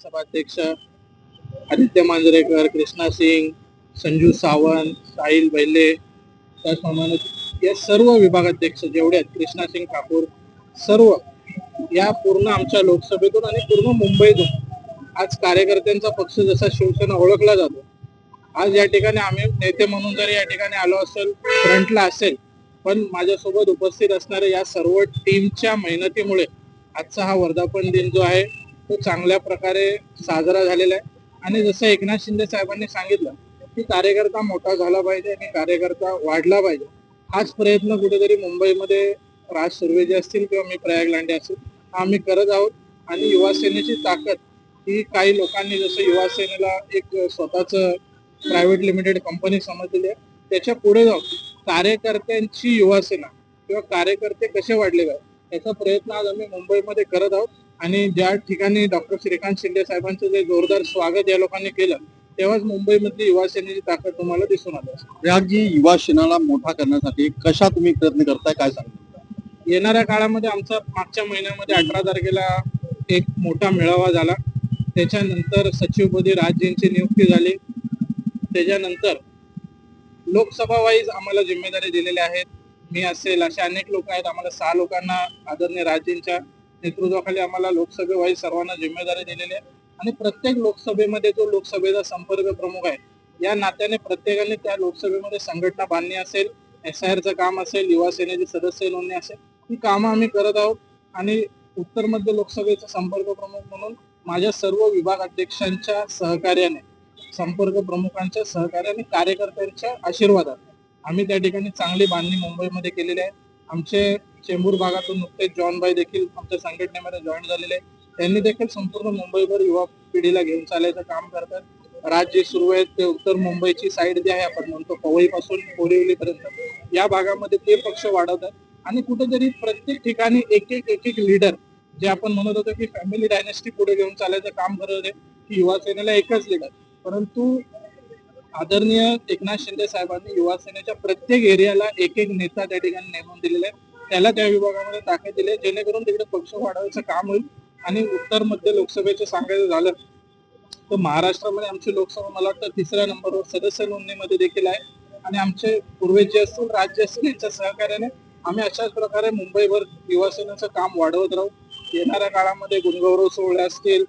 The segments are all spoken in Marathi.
विधानसभा अध्यक्ष आदित्य मांजरेकर, कृष्णा सिंग, संजू सावंत, साहिल बैले, त्याचप्रमाणे या सर्व विभागाध्यक्ष जेवढे आहेत, कृष्णा सिंग ठाकूर, सर्व या पूर्ण आमच्या लोकसभेतून आणि पूर्ण मुंबईतून आज कार्यकर्त्यांचा पक्ष जसा शिवसेना ओळखला जातो, आज या ठिकाणी आम्ही नेते म्हणून जरी या ठिकाणी आलो असेल, फ्रंटला असेल, पण माझ्यासोबत उपस्थित असणाऱ्या या सर्व टीमच्या मेहनतीमुळे आजचा हा वर्धापन दिन जो आहे तो चांगल्या प्रकारे साजरा झालेला आहे. आणि जसं एकनाथ शिंदे साहेबांनी सांगितलं की कार्यकर्ता मोठा झाला पाहिजे आणि कार्यकर्ता वाढला पाहिजे, हाच प्रयत्न कुठेतरी मुंबईमध्ये राज सुर्वे जे असतील किंवा मी प्रयाग लांडे असेल आम्ही करत आहोत. आणि युवा सेनेची ताकद ही काही लोकांनी जसं युवा सेनेला एक स्वतःच प्रायव्हेट लिमिटेड कंपनी समजलेली आहे, त्याच्या पुढे जाऊन कार्यकर्त्यांची युवा सेना किंवा कार्यकर्ते कसे वाढले पाहिजे याचा प्रयत्न आज आम्ही मुंबईमध्ये करत आहोत. आणि ज्या ठिकाणी डॉक्टर श्रीकांत शिंदे साहेबांचं जे जोरदार स्वागत या लोकांनी केलं, तेव्हाच मुंबईमधली युवा सेनेची ताकद तुम्हाला दिसून आली असेल. प्रयागजी, युवा सेनाला मोठा करण्यासाठी कशा तुम्ही प्रयत्न करताय, काय सांगता? येणाऱ्या काळामध्ये आमचा मागच्या महिन्यामध्ये 18 तारखेला एक मोठा मेळावा झाला, त्याच्यानंतर सचिवपदी राजजींची नियुक्ती झाली, त्याच्यानंतर लोकसभा वाईज आम्हाला जिम्मेदारी दिलेल्या आहेत. मी असेल असे अनेक लोक आहेत, आम्हाला 6 लोकांना आदरणीय राजजींच्या नेतृत्वाखाली आम्हाला लोकसभे वाईज सर्वांना जिम्मेदारी दिलेली आहे. आणि प्रत्येक लोकसभेमध्ये जो लोकसभेचा संपर्क प्रमुख आहे, या नात्याने प्रत्येकाने त्या लोकसभेमध्ये संघटना बांधणी असेल, SIRचं काम असेल, युवा सेनेची सदस्य नोंदणी असेल, ही कामं आम्ही करत आहोत. आणि उत्तर मध्य लोकसभेचा संपर्क प्रमुख म्हणून माझ्या सर्व विभाग अध्यक्षांच्या सहकार्याने, संपर्क प्रमुखांच्या सहकार्याने, कार्यकर्त्यांच्या आशीर्वादात आम्ही त्या ठिकाणी चांगली बांधणी मुंबईमध्ये केलेली आहे. आमचे चेंबूर भागातून नुकतेच जॉनबाई देखील आमच्या संघटनेमध्ये जॉईन झालेले आहेत, त्यांनी देखील संपूर्ण मुंबईभर युवा पिढीला घेऊन चालायचं काम करतात. राज्य सुरू आहेत ते उत्तर मुंबईची साईड जी आहे, आपण म्हणतो पवई पासून बोरिवलीपर्यंत, या भागामध्ये ते पक्ष वाढवतात. आणि कुठेतरी प्रत्येक ठिकाणी एक एक लीडर, जे आपण म्हणत होतो की फॅमिली डायनेस्टी पुढे घेऊन चालायचं काम करत होते, की युवा सेनेला एकच लीडर, परंतु आदरणीय एकनाथ शिंदे साहेबांनी युवा सेनेच्या प्रत्येक एरियाला एक नेता त्या ठिकाणी नेमून दिलेला आहे, त्याला त्या विभागामध्ये ताकद दिली, जेणेकरून तिकडे पक्ष वाढवायचं काम होईल. आणि उत्तर मध्य लोकसभेचं सांगायचं झालं तर महाराष्ट्रामध्ये आमची लोकसभा मला वाटतं 3ऱ्या नंबरवर सदस्य नोंदणीमध्ये देखील आहे. आणि आमचे पूर्वज जे असतील, राज्य असतील, यांच्या सहकार्याने आम्ही अशाच प्रकारे मुंबईभर युवा सेनेचं काम वाढवत राहू. येणाऱ्या काळामध्ये गुणगौरव सोहळे असतील,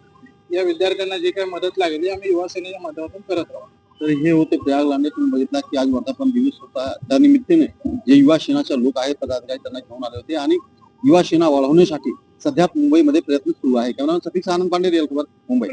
या विद्यार्थ्यांना जी काही मदत लागेल आम्ही युवा सेनेच्या माध्यमातून करत राहू. तर हे होते प्रयाग लांडे. तुम्ही बघितला की आज वर्धापन दिवस होता, त्या निमित्ताने जे युवा सेनाचे लोक आहेत, पदाधिकारी, त्यांना घेऊन आले होते आणि युवा सेना वाढवण्यासाठी सध्या मुंबईमध्ये प्रयत्न सुरू आहे. कॅमेरामॅन सतीश आनंद पांडे, रिअल खबर, मुंबई.